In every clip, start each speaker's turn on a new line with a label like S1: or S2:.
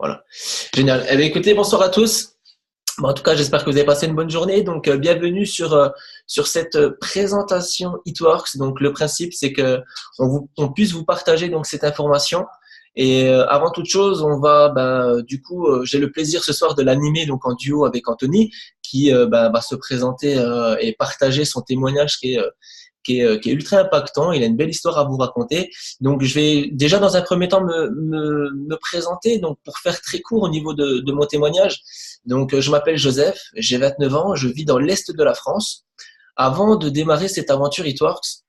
S1: Voilà. Génial. Eh bien, écoutez, bonsoir à tous. Bon, en tout cas, j'espère que vous avez passé une bonne journée. Donc, bienvenue sur cette présentation It Works. Donc, le principe, c'est que on puisse vous partager donc cette information. Et avant toute chose, j'ai le plaisir ce soir de l'animer donc en duo avec Anthony, qui va se présenter et partager son témoignage qui est ultra impactant. Il a une belle histoire à vous raconter. Donc, je vais déjà dans un premier temps me présenter. Donc, pour faire très court au niveau de mon témoignage. Donc, je m'appelle Joseph, j'ai 29 ans, je vis dans l'est de la France. Avant de démarrer cette aventure It Works,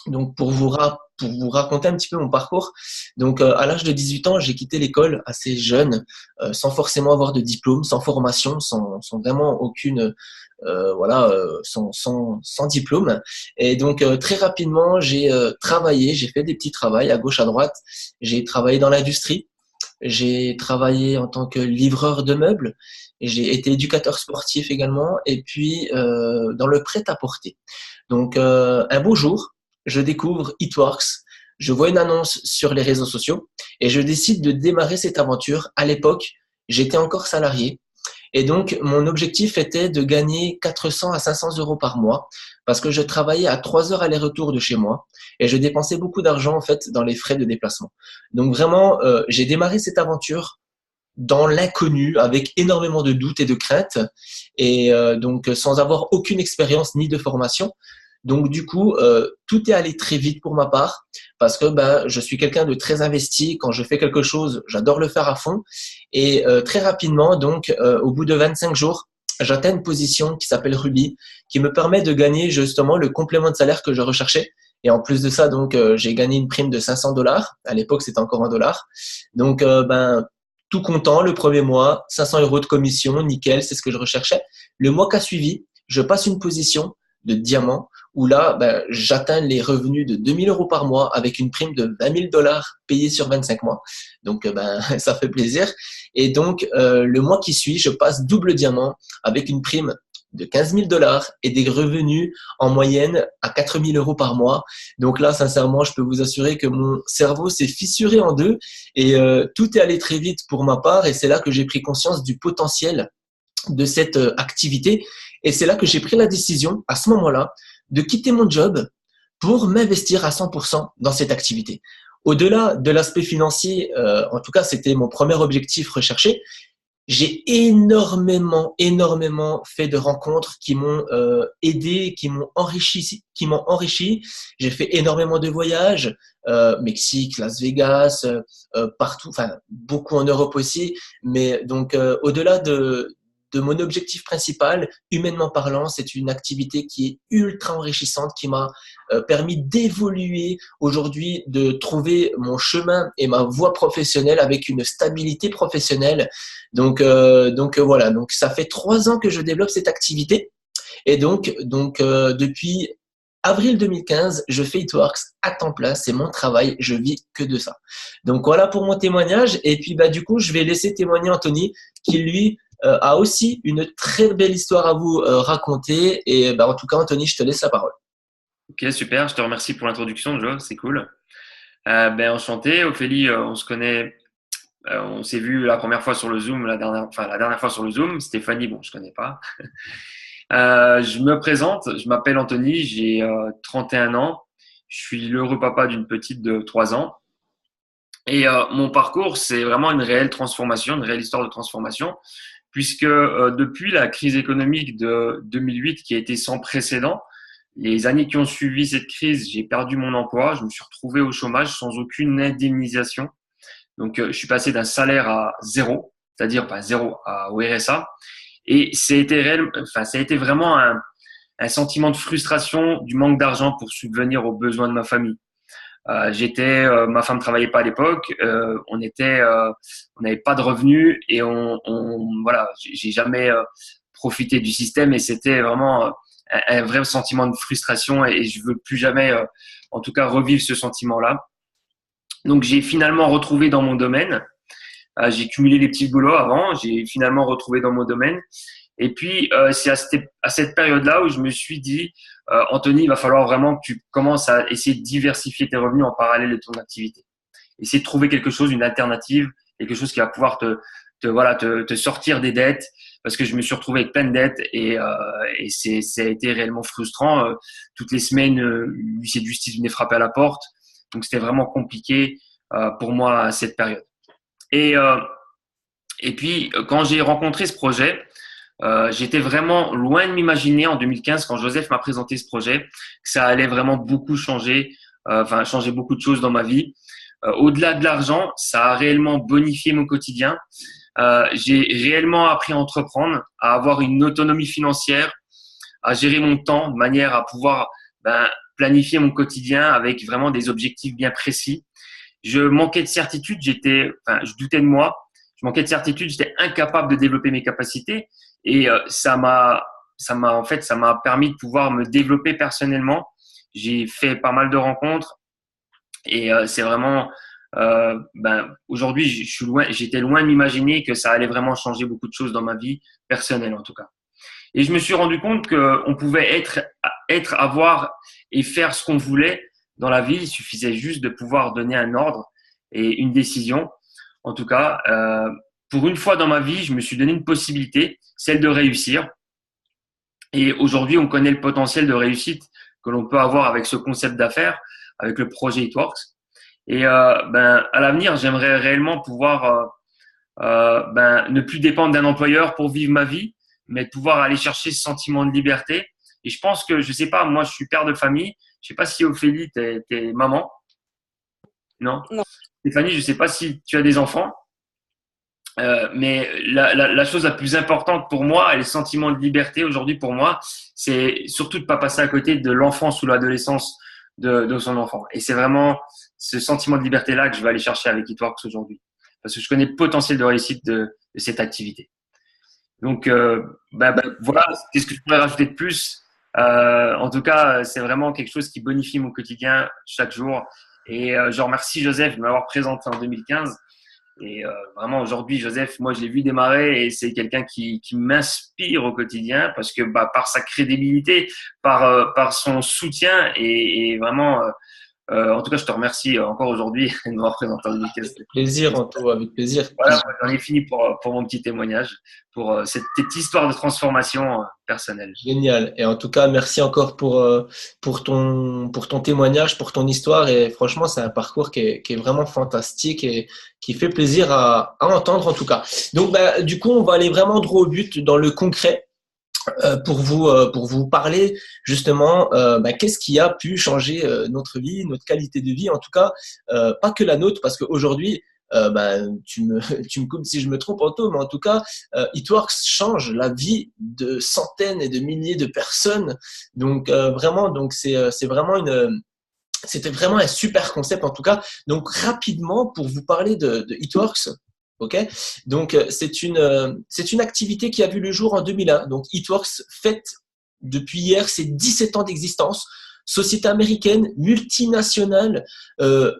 S1: donc pour vous raconter un petit peu mon parcours, donc à l'âge de 18 ans, j'ai quitté l'école assez jeune, sans forcément avoir de diplôme, sans formation, sans vraiment aucune sans diplôme. Et donc très rapidement, j'ai travaillé, j'ai fait des petits travails à gauche à droite. J'ai travaillé dans l'industrie, j'ai travaillé en tant que livreur de meubles, et j'ai été éducateur sportif également, et puis dans le prêt-à-porter. Donc un beau jour, je découvre It Works, je vois une annonce sur les réseaux sociaux et je décide de démarrer cette aventure. À l'époque, j'étais encore salarié et donc mon objectif était de gagner 400 à 500 euros par mois parce que je travaillais à 3 heures aller-retour de chez moi et je dépensais beaucoup d'argent en fait dans les frais de déplacement. Donc vraiment, j'ai démarré cette aventure dans l'inconnu, avec énormément de doutes et de craintes, et donc sans avoir aucune expérience ni de formation. Donc du coup, tout est allé très vite pour ma part, parce que je suis quelqu'un de très investi. Quand je fais quelque chose, j'adore le faire à fond. Et très rapidement, donc au bout de 25 jours, j'atteins une position qui s'appelle Ruby, qui me permet de gagner justement le complément de salaire que je recherchais. Et en plus de ça, donc j'ai gagné une prime de 500 dollars. À l'époque, c'était encore un dollar. Donc tout content le premier mois, 500 euros de commission, nickel, c'est ce que je recherchais. Le mois qui a suivi, je passe une position de diamant où là, j'atteins les revenus de 2000 euros par mois avec une prime de 20 000 dollars payée sur 25 mois. Donc, ça fait plaisir. Et donc, le mois qui suit, je passe double diamant avec une prime de 15 000 dollars et des revenus en moyenne à 4 000 euros par mois. Donc là, sincèrement, je peux vous assurer que mon cerveau s'est fissuré en deux et tout est allé très vite pour ma part. Et c'est là que j'ai pris conscience du potentiel de cette activité. Et c'est là que j'ai pris la décision, à ce moment-là, de quitter mon job pour m'investir à 100% dans cette activité. Au-delà de l'aspect financier, en tout cas, c'était mon premier objectif recherché. J'ai énormément fait de rencontres qui m'ont aidé, qui m'ont enrichi. J'ai fait énormément de voyages, Mexique, Las Vegas, partout, enfin beaucoup en Europe aussi. Mais donc au-delà de mon objectif principal, humainement parlant, c'est une activité qui est ultra enrichissante, qui m'a permis d'évoluer aujourd'hui, de trouver mon chemin et ma voie professionnelle avec une stabilité professionnelle. Donc voilà, donc ça fait 3 ans que je développe cette activité et donc depuis avril 2015, je fais It Works à temps plein, c'est mon travail, je vis que de ça. Donc voilà pour mon témoignage et puis du coup, je vais laisser témoigner Anthony qui lui a aussi une très belle histoire à vous raconter et en tout cas Anthony, je te laisse la parole.
S2: Ok, super. Je te remercie pour l'introduction, Joe. C'est cool. Enchanté. Ophélie, on se connaît. On s'est vu la première fois sur le Zoom, la dernière fois sur le Zoom. Stéphanie, bon, je connais pas. Je me présente. Je m'appelle Anthony. J'ai 31 ans. Je suis l'heureux papa d'une petite de 3 ans. Et mon parcours, c'est vraiment une réelle transformation, une réelle histoire de transformation, puisque depuis la crise économique de 2008, qui a été sans précédent, les années qui ont suivi cette crise, j'ai perdu mon emploi, je me suis retrouvé au chômage sans aucune indemnisation. Donc, je suis passé d'un salaire à zéro, c'est-à-dire zéro au RSA. Et ça a été vraiment un sentiment de frustration, du manque d'argent pour subvenir aux besoins de ma famille. Ma femme travaillait pas à l'époque, on n'avait pas de revenus et voilà, j'ai jamais profité du système et c'était vraiment un vrai sentiment de frustration et je veux plus jamais, en tout cas, revivre ce sentiment-là. Donc, j'ai finalement retrouvé dans mon domaine. J'ai cumulé les petits boulots avant. J'ai finalement retrouvé dans mon domaine. Et puis, c'est à cette période-là où je me suis dit, Anthony, il va falloir vraiment que tu commences à essayer de diversifier tes revenus en parallèle de ton activité. Essayer de trouver quelque chose, une alternative quelque chose qui va pouvoir te sortir des dettes, parce que je me suis retrouvé avec plein de dettes et ça a été réellement frustrant. Toutes les semaines, l'huissier de justice venait frapper à la porte, donc c'était vraiment compliqué pour moi à cette période. Et puis, quand j'ai rencontré ce projet, j'étais vraiment loin de m'imaginer en 2015, quand Joseph m'a présenté ce projet, que ça allait vraiment beaucoup changer, changer beaucoup de choses dans ma vie. Au-delà de l'argent, ça a réellement bonifié mon quotidien. J'ai réellement appris à entreprendre, à avoir une autonomie financière, à gérer mon temps de manière à pouvoir planifier mon quotidien avec vraiment des objectifs bien précis. Je manquais de certitude, je doutais de moi. Je manquais de certitude, j'étais incapable de développer mes capacités et ça m'a permis de pouvoir me développer personnellement. J'ai fait pas mal de rencontres et c'est vraiment aujourd'hui j'étais loin de m'imaginer que ça allait vraiment changer beaucoup de choses dans ma vie personnelle en tout cas. Et je me suis rendu compte qu'on pouvait avoir et faire ce qu'on voulait dans la vie. Il suffisait juste de pouvoir donner un ordre et une décision. En tout cas, pour une fois dans ma vie, je me suis donné une possibilité, celle de réussir. Et aujourd'hui, on connaît le potentiel de réussite que l'on peut avoir avec ce concept d'affaires, avec le projet Itworks. Et à l'avenir, j'aimerais réellement pouvoir ne plus dépendre d'un employeur pour vivre ma vie, mais de pouvoir aller chercher ce sentiment de liberté. Et je pense que, je sais pas, moi, je suis père de famille. Je sais pas si Ophélie, t'es maman. Non.
S3: Non.
S2: Stéphanie, je sais pas si tu as des enfants. Mais la chose la plus importante pour moi et le sentiment de liberté aujourd'hui pour moi, c'est surtout de pas passer à côté de l'enfance ou l'adolescence de son enfant. Et c'est vraiment ce sentiment de liberté-là que je vais aller chercher avec Itworks aujourd'hui. Parce que je connais le potentiel de réussite de cette activité. Donc, voilà, qu'est-ce que je pourrais rajouter de plus? En tout cas, c'est vraiment quelque chose qui bonifie mon quotidien chaque jour. Et je remercie Joseph de m'avoir présenté en 2015. Et vraiment, aujourd'hui, Joseph, moi, je l'ai vu démarrer et c'est quelqu'un qui m'inspire au quotidien parce que par sa crédibilité, par son soutien et vraiment… en tout cas, je te remercie encore aujourd'hui de m'avoir présenté en 2015.
S1: Avec plaisir, Anto, avec plaisir.
S2: Voilà, j'en ai fini pour mon petit témoignage, pour cette petite histoire de transformation personnelle.
S1: Génial. Et en tout cas, merci encore pour ton témoignage, pour ton histoire. Et franchement, c'est un parcours qui est vraiment fantastique et qui fait plaisir à entendre en tout cas. Donc, du coup, on va aller vraiment droit au but dans le concret. Pour vous parler justement qu'est-ce qui a pu changer notre vie, notre qualité de vie, en tout cas pas que la nôtre, parce qu'aujourd'hui tu me coupes si je me trompe, Anto, mais en tout cas Itworks change la vie de centaines et de milliers de personnes. Donc vraiment, donc c'est vraiment c'était vraiment un super concept en tout cas. Donc rapidement pour vous parler de Itworks. Ok, donc c'est une activité qui a vu le jour en 2001. Donc Itworks fête depuis hier ses 17 ans d'existence. Société américaine multinationale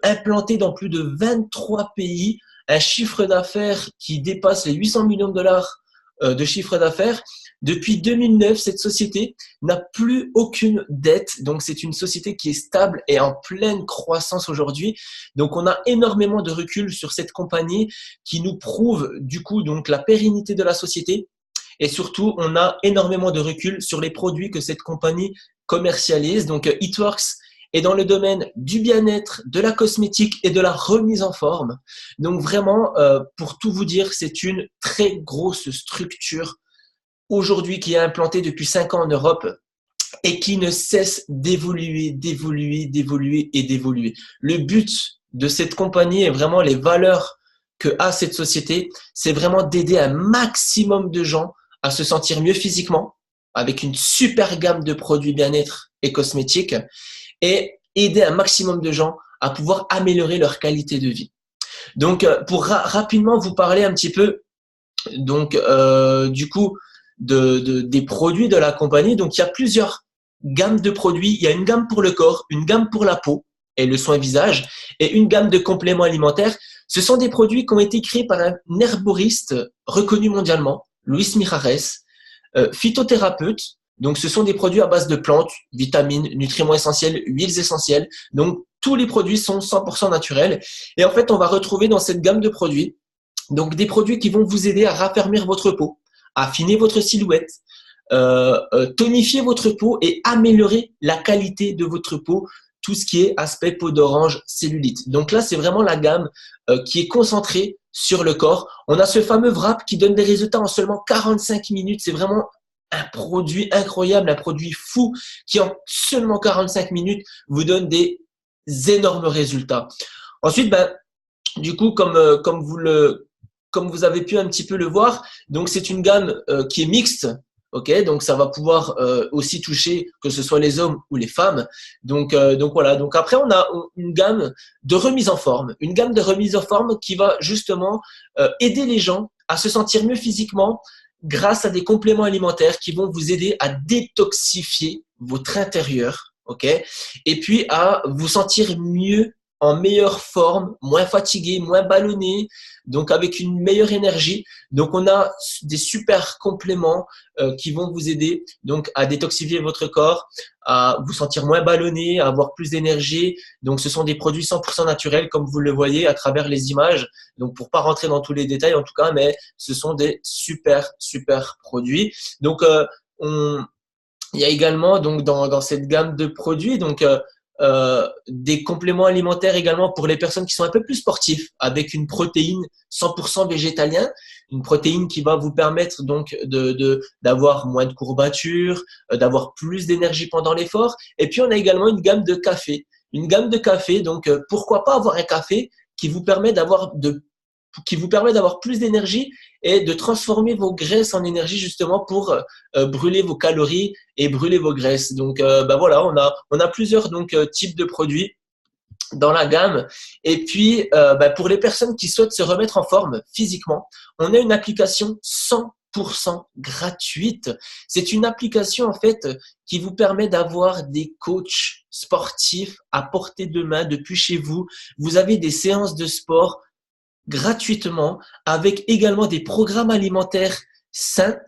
S1: implantée dans plus de 23 pays, un chiffre d'affaires qui dépasse les 800 millions de dollars de chiffre d'affaires. Depuis 2009, cette société n'a plus aucune dette. Donc, c'est une société qui est stable et en pleine croissance aujourd'hui. Donc, on a énormément de recul sur cette compagnie qui nous prouve du coup donc la pérennité de la société. Et surtout, on a énormément de recul sur les produits que cette compagnie commercialise. Donc, Itworks est dans le domaine du bien-être, de la cosmétique et de la remise en forme. Donc, vraiment, pour tout vous dire, c'est une très grosse structure aujourd'hui qui est implantée depuis 5 ans en Europe et qui ne cesse d'évoluer. Le but de cette compagnie et vraiment les valeurs que a cette société, c'est vraiment d'aider un maximum de gens à se sentir mieux physiquement avec une super gamme de produits bien-être et cosmétiques et aider un maximum de gens à pouvoir améliorer leur qualité de vie. Donc, pour rapidement vous parler un petit peu donc du coup des produits de la compagnie. Donc, il y a plusieurs gammes de produits. Il y a une gamme pour le corps, une gamme pour la peau et le soin visage et une gamme de compléments alimentaires. Ce sont des produits qui ont été créés par un herboriste reconnu mondialement, Luis Mijares, phytothérapeute. Donc, ce sont des produits à base de plantes, vitamines, nutriments essentiels, huiles essentielles. Donc, tous les produits sont 100% naturels. Et en fait, on va retrouver dans cette gamme de produits Donc, des produits qui vont vous aider à raffermir votre peau, affiner votre silhouette, tonifier votre peau et améliorer la qualité de votre peau, tout ce qui est aspect peau d'orange, cellulite. Donc là, c'est vraiment la gamme qui est concentrée sur le corps. On a ce fameux wrap qui donne des résultats en seulement 45 minutes. C'est vraiment un produit incroyable, un produit fou qui en seulement 45 minutes vous donne des énormes résultats. Ensuite, du coup, comme vous avez pu un petit peu le voir, donc c'est une gamme qui est mixte. Ok, donc ça va pouvoir aussi toucher que ce soit les hommes ou les femmes. Donc voilà. Donc après, on a une gamme de remise en forme, une gamme de remise en forme qui va justement aider les gens à se sentir mieux physiquement grâce à des compléments alimentaires qui vont vous aider à détoxifier votre intérieur. Ok, et puis à vous sentir mieux, en meilleure forme, moins fatigué, moins ballonné, donc avec une meilleure énergie. Donc on a des super compléments qui vont vous aider donc à détoxifier votre corps, à vous sentir moins ballonné, à avoir plus d'énergie. Donc ce sont des produits 100% naturels comme vous le voyez à travers les images. Donc pour pas rentrer dans tous les détails en tout cas, mais ce sont des super produits. Donc il y a également donc dans cette gamme de produits des compléments alimentaires également pour les personnes qui sont un peu plus sportifs, avec une protéine 100% végétalien, une protéine qui va vous permettre donc d'avoir moins de courbatures, d'avoir plus d'énergie pendant l'effort. Et puis on a également une gamme de café. Donc pourquoi pas avoir un café qui vous permet d'avoir plus d'énergie et de transformer vos graisses en énergie justement pour brûler vos calories et brûler vos graisses. Donc voilà, on a plusieurs types de produits dans la gamme. Et puis pour les personnes qui souhaitent se remettre en forme physiquement, on a une application 100% gratuite. C'est une application en fait qui vous permet d'avoir des coachs sportifs à portée de main depuis chez vous. Vous avez des séances de sport gratuitement, avec également des programmes alimentaires sains,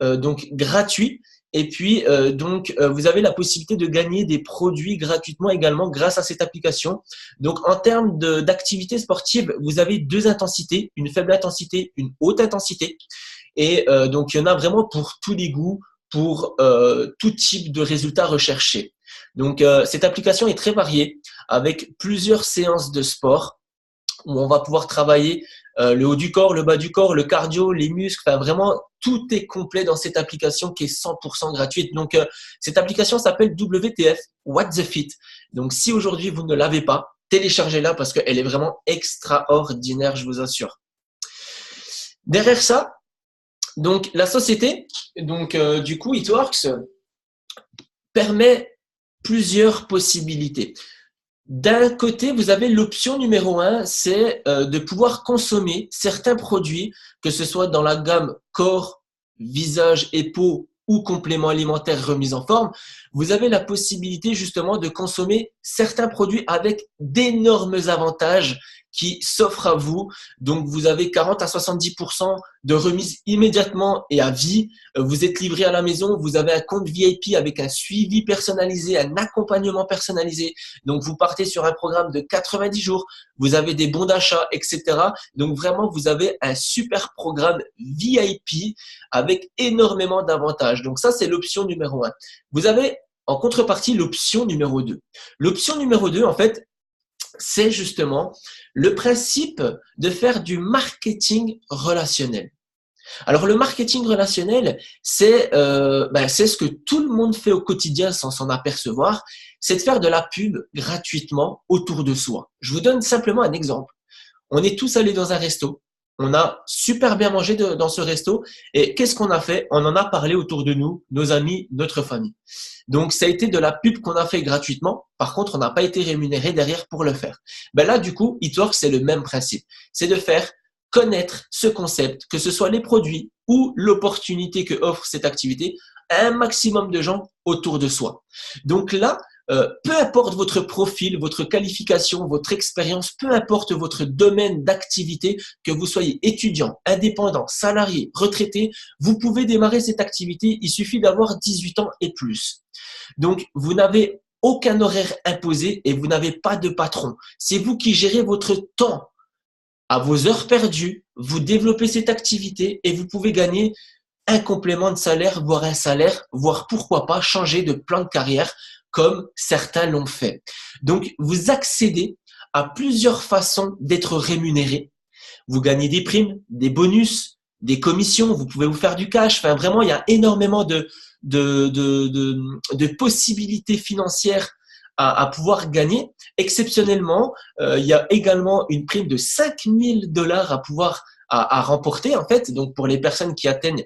S1: donc gratuits. Et puis, vous avez la possibilité de gagner des produits gratuitement également grâce à cette application. Donc, en termes d'activité sportive, vous avez deux intensités, une faible intensité, une haute intensité. Et donc, il y en a vraiment pour tous les goûts, pour tout type de résultats recherchés. Donc, cette application est très variée avec plusieurs séances de sport où on va pouvoir travailler le haut du corps, le bas du corps, le cardio, les muscles. Enfin, vraiment, tout est complet dans cette application qui est 100% gratuite. Donc, cette application s'appelle WTF, What the Fit. Donc, si aujourd'hui vous ne l'avez pas, téléchargez-la parce qu'elle est vraiment extraordinaire, je vous assure. Derrière ça, donc la société, du coup, It-Works permet plusieurs possibilités. D'un côté, vous avez l'option numéro 1, c'est de pouvoir consommer certains produits, que ce soit dans la gamme corps, visage et peau ou compléments alimentaires remis en forme. Vous avez la possibilité justement de consommer certains produits avec d'énormes avantages qui s'offrent à vous. Donc, vous avez 40 à 70% de remise immédiatement et à vie. Vous êtes livré à la maison. Vous avez un compte VIP avec un suivi personnalisé, un accompagnement personnalisé. Donc, vous partez sur un programme de 90 jours. Vous avez des bons d'achat, etc. Donc, vraiment, vous avez un super programme VIP avec énormément d'avantages. Donc, ça, c'est l'option numéro 1. Vous avez en contrepartie l'option numéro 2. L'option numéro 2, en fait, c'est justement le principe de faire du marketing relationnel. Alors, le marketing relationnel, c'est ce que tout le monde fait au quotidien sans s'en apercevoir, c'est de faire de la pub gratuitement autour de soi. Je vous donne simplement un exemple. On est tous allés dans un resto. On a super bien mangé dans ce resto. Et qu'est-ce qu'on a fait? On en a parlé autour de nous, nos amis, notre famille. Donc, ça a été de la pub qu'on a fait gratuitement. Par contre, on n'a pas été rémunéré derrière pour le faire. Là, du coup, It-Works, c'est le même principe. C'est de faire connaître ce concept, que ce soit les produits ou l'opportunité que offre cette activité, à un maximum de gens autour de soi. Donc là, peu importe votre profil, votre qualification, votre expérience, peu importe votre domaine d'activité, que vous soyez étudiant, indépendant, salarié, retraité, vous pouvez démarrer cette activité. Il suffit d'avoir 18 ans et plus. Donc, vous n'avez aucun horaire imposé et vous n'avez pas de patron. C'est vous qui gérez votre temps. à vos heures perdues, vous développez cette activité et vous pouvez gagner un complément de salaire, voire un salaire, voire pourquoi pas changer de plan de carrière comme certains l'ont fait. Donc, vous accédez à plusieurs façons d'être rémunéré. Vous gagnez des primes, des bonus, des commissions, vous pouvez vous faire du cash. Enfin, vraiment, il y a énormément de possibilités financières à pouvoir gagner. Exceptionnellement, il y a également une prime de $5 000 à remporter, en fait, donc pour les personnes qui atteignent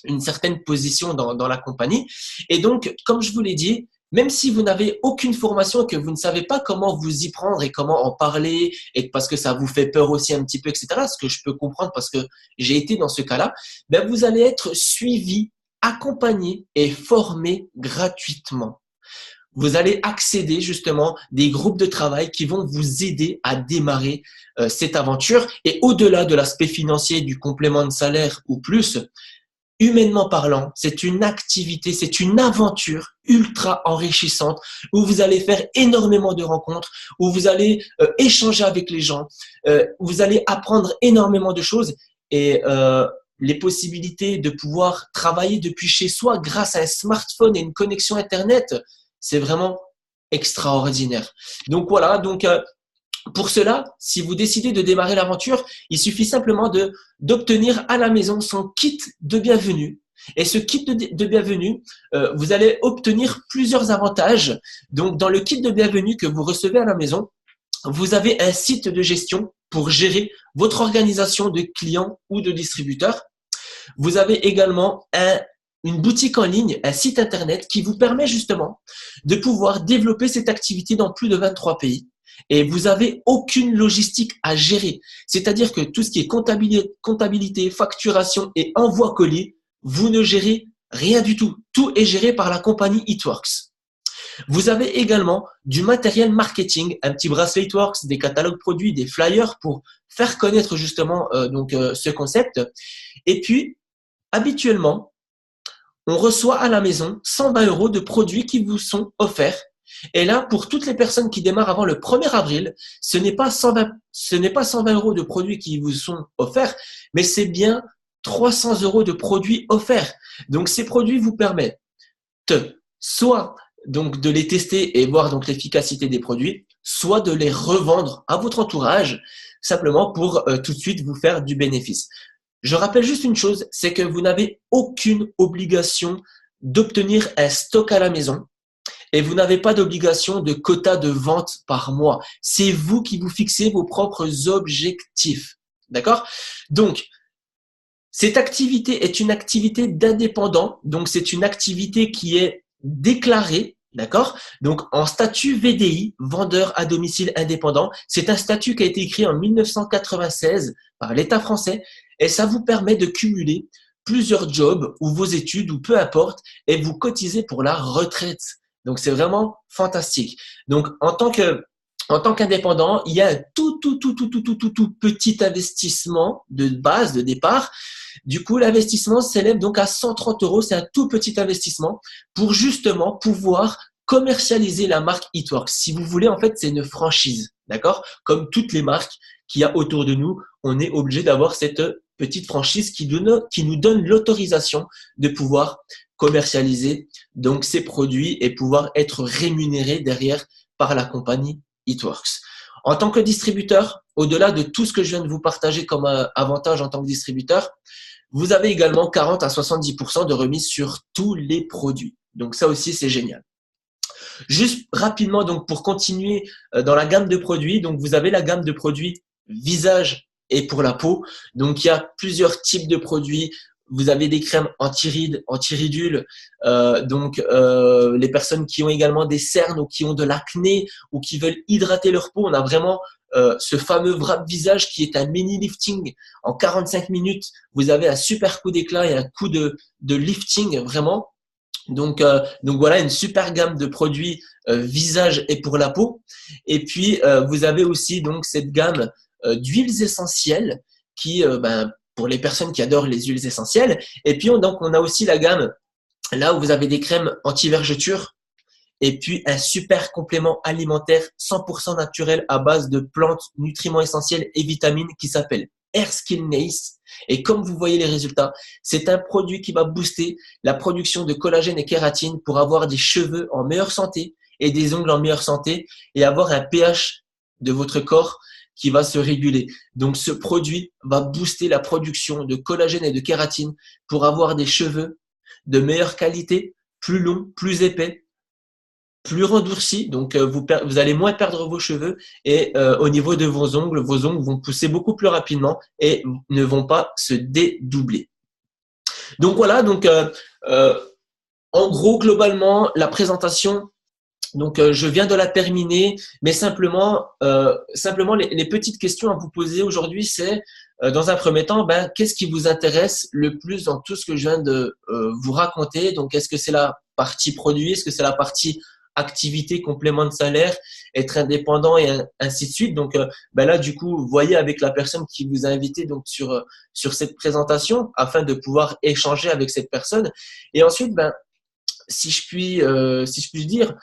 S1: une certaine position dans la compagnie. Et donc, comme je vous l'ai dit, même si vous n'avez aucune formation et que vous ne savez pas comment vous y prendre et comment en parler, et parce que ça vous fait peur aussi un petit peu, etc., ce que je peux comprendre parce que j'ai été dans ce cas-là, ben vous allez être suivi, accompagné et formé gratuitement. Vous allez accéder justement des groupes de travail qui vont vous aider à démarrer cette aventure. Et au-delà de l'aspect financier du complément de salaire ou plus, humainement parlant, c'est une activité, c'est une aventure ultra enrichissante où vous allez faire énormément de rencontres, où vous allez échanger avec les gens, vous allez apprendre énormément de choses et les possibilités de pouvoir travailler depuis chez soi grâce à un smartphone et une connexion Internet, c'est vraiment extraordinaire. Donc voilà, pour cela, si vous décidez de démarrer l'aventure, il suffit simplement d'obtenir à la maison son kit de bienvenue. Et ce kit de bienvenue, vous allez obtenir plusieurs avantages. Donc, dans le kit de bienvenue que vous recevez à la maison, vous avez un site de gestion pour gérer votre organisation de clients ou de distributeurs. Vous avez également une boutique en ligne, un site internet qui vous permet justement de pouvoir développer cette activité dans plus de 23 pays. Et vous n'avez aucune logistique à gérer. C'est-à-dire que tout ce qui est comptabilité, facturation et envoi colis, vous ne gérez rien du tout. Tout est géré par la compagnie It-Works. Vous avez également du matériel marketing, un petit bracelet It-Works, des catalogues produits, des flyers pour faire connaître justement ce concept. Et puis, habituellement, on reçoit à la maison 120 € de produits qui vous sont offerts. Et là, pour toutes les personnes qui démarrent avant le 1er avril, ce n'est pas 120 € de produits qui vous sont offerts, mais c'est bien 300 € de produits offerts. Donc, ces produits vous permettent soit donc de les tester et voir donc l'efficacité des produits, soit de les revendre à votre entourage, simplement pour tout de suite vous faire du bénéfice. Je rappelle juste une chose, c'est que vous n'avez aucune obligation d'obtenir un stock à la maison. Et vous n'avez pas d'obligation de quota de vente par mois. C'est vous qui vous fixez vos propres objectifs. D'accord? Donc, cette activité est une activité d'indépendant. Donc, c'est une activité qui est déclarée. D'accord? Donc, en statut VDI, vendeur à domicile indépendant, c'est un statut qui a été écrit en 1996 par l'État français et ça vous permet de cumuler plusieurs jobs ou vos études ou peu importe et vous cotisez pour la retraite. Donc, c'est vraiment fantastique. Donc, en tant qu'indépendant, il y a un tout petit investissement de base, de départ. Du coup, l'investissement s'élève donc à 130 €. C'est un tout petit investissement pour justement pouvoir commercialiser la marque It-Works. Si vous voulez, en fait, c'est une franchise. D'accord? Comme toutes les marques qu'il y a autour de nous, on est obligé d'avoir cette petite franchise qui nous donne l'autorisation de pouvoir commercialiser donc ces produits et pouvoir être rémunéré derrière par la compagnie It-Works. En tant que distributeur, au-delà de tout ce que je viens de vous partager comme avantage en tant que distributeur, vous avez également 40 à 70% de remise sur tous les produits. Donc ça aussi, c'est génial. Juste rapidement, donc pour continuer dans la gamme de produits, donc vous avez la gamme de produits visage et pour la peau. Donc il y a plusieurs types de produits. Vous avez des crèmes anti-rides, anti-ridules. Les personnes qui ont également des cernes ou qui ont de l'acné ou qui veulent hydrater leur peau, on a vraiment ce fameux wrap visage qui est un mini lifting en 45 minutes. Vous avez un super coup d'éclat et un coup de lifting vraiment. Donc voilà une super gamme de produits visage et pour la peau. Et puis vous avez aussi donc cette gamme d'huiles essentielles qui pour les personnes qui adorent les huiles essentielles. Et puis on a aussi la gamme là où vous avez des crèmes anti-vergeture et puis un super complément alimentaire 100% naturel à base de plantes, nutriments essentiels et vitamines qui s'appelle Erskine Nace. Et comme vous voyez les résultats, c'est un produit qui va booster la production de collagène et kératine pour avoir des cheveux en meilleure santé et des ongles en meilleure santé et avoir un pH de votre corps qui va se réguler. Donc, ce produit va booster la production de collagène et de kératine pour avoir des cheveux de meilleure qualité, plus longs, plus épais, plus endurcis. Donc, vous allez moins perdre vos cheveux et au niveau de vos ongles vont pousser beaucoup plus rapidement et ne vont pas se dédoubler. Donc, voilà. Donc, en gros, globalement, la présentation, donc, je viens de la terminer, mais simplement les petites questions à vous poser aujourd'hui, c'est dans un premier temps, qu'est-ce qui vous intéresse le plus dans tout ce que je viens de vous raconter? Donc, est-ce que c'est la partie produit? Est-ce que c'est la partie activité, complément de salaire, être indépendant et ainsi de suite? Donc, là, du coup, vous voyez avec la personne qui vous a invité donc sur cette présentation afin de pouvoir échanger avec cette personne. Et ensuite, si je puis dire,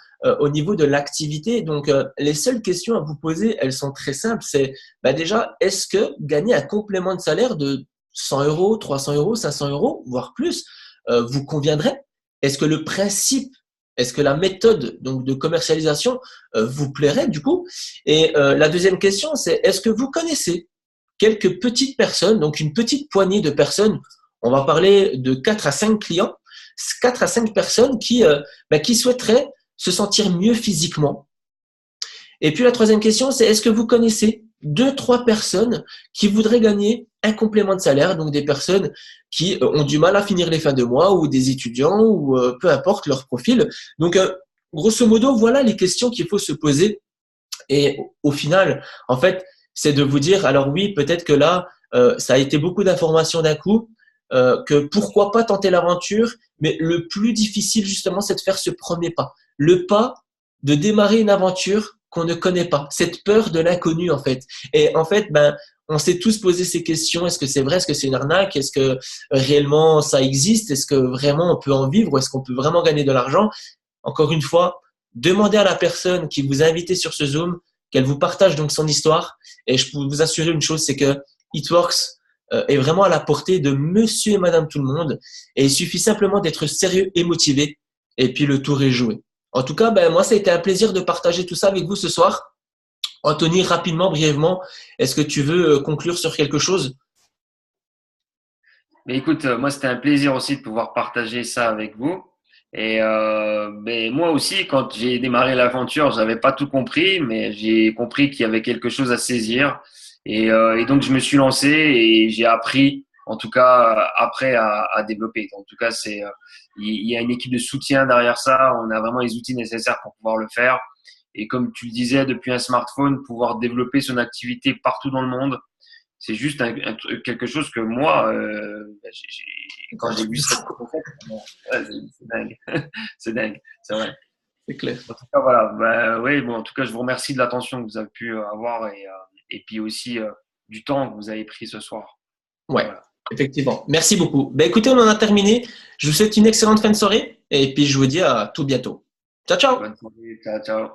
S1: au niveau de l'activité, donc les seules questions à vous poser, elles sont très simples. C'est déjà, est-ce que gagner un complément de salaire de 100 euros, 300 euros, 500 euros, voire plus, vous conviendrait? Est-ce que le principe, est-ce que la méthode donc de commercialisation vous plairait du coup? Et la deuxième question, c'est est-ce que vous connaissez quelques petites personnes, donc une petite poignée de personnes, on va parler de 4 à 5 clients, 4 à 5 personnes qui souhaiteraient se sentir mieux physiquement. Et puis la troisième question, c'est est-ce que vous connaissez 2-3 personnes qui voudraient gagner un complément de salaire, donc des personnes qui ont du mal à finir les fins de mois ou des étudiants ou peu importe leur profil. Donc grosso modo, voilà les questions qu'il faut se poser. Et au final, en fait, c'est de vous dire, alors oui, peut-être que là, ça a été beaucoup d'informations d'un coup, que pourquoi pas tenter l'aventure, mais le plus difficile justement, c'est de faire ce premier pas. Le pas de démarrer une aventure qu'on ne connaît pas, cette peur de l'inconnu en fait. Et en fait, on s'est tous posé ces questions. Est-ce que c'est vrai? Est-ce que c'est une arnaque? Est-ce que réellement ça existe? Est-ce que vraiment on peut en vivre? Est-ce qu'on peut vraiment gagner de l'argent? Encore une fois, demandez à la personne qui vous a invité sur ce Zoom qu'elle vous partage donc son histoire. Et je peux vous assurer une chose, c'est que It Works est vraiment à la portée de monsieur et madame tout le monde. Et il suffit simplement d'être sérieux et motivé. Et puis le tour est joué. En tout cas, moi, ça a été un plaisir de partager tout ça avec vous ce soir. Anthony, rapidement, brièvement, est-ce que tu veux conclure sur quelque chose?
S2: Mais écoute, moi, c'était un plaisir aussi de pouvoir partager ça avec vous. Et moi aussi, quand j'ai démarré l'aventure, j'avais pas tout compris, mais j'ai compris qu'il y avait quelque chose à saisir. Et donc, je me suis lancé et j'ai appris, en tout cas, après à développer. En tout cas, il y a une équipe de soutien derrière ça. On a vraiment les outils nécessaires pour pouvoir le faire. Et comme tu le disais, depuis un smartphone, pouvoir développer son activité partout dans le monde, c'est juste quelque chose que moi, quand j'ai vu ça, ouais, c'est dingue. C'est dingue, c'est vrai.
S1: C'est clair.
S2: En tout cas, voilà. Oui, bon, en tout cas, je vous remercie de l'attention que vous avez pu avoir et puis aussi du temps que vous avez pris ce soir.
S1: Ouais,
S2: Voilà.
S1: effectivement. Merci beaucoup. Écoutez, on en a terminé. Je vous souhaite une excellente fin de soirée et puis je vous dis à tout bientôt. Ciao, ciao!
S2: Bonne soirée. Ciao, ciao.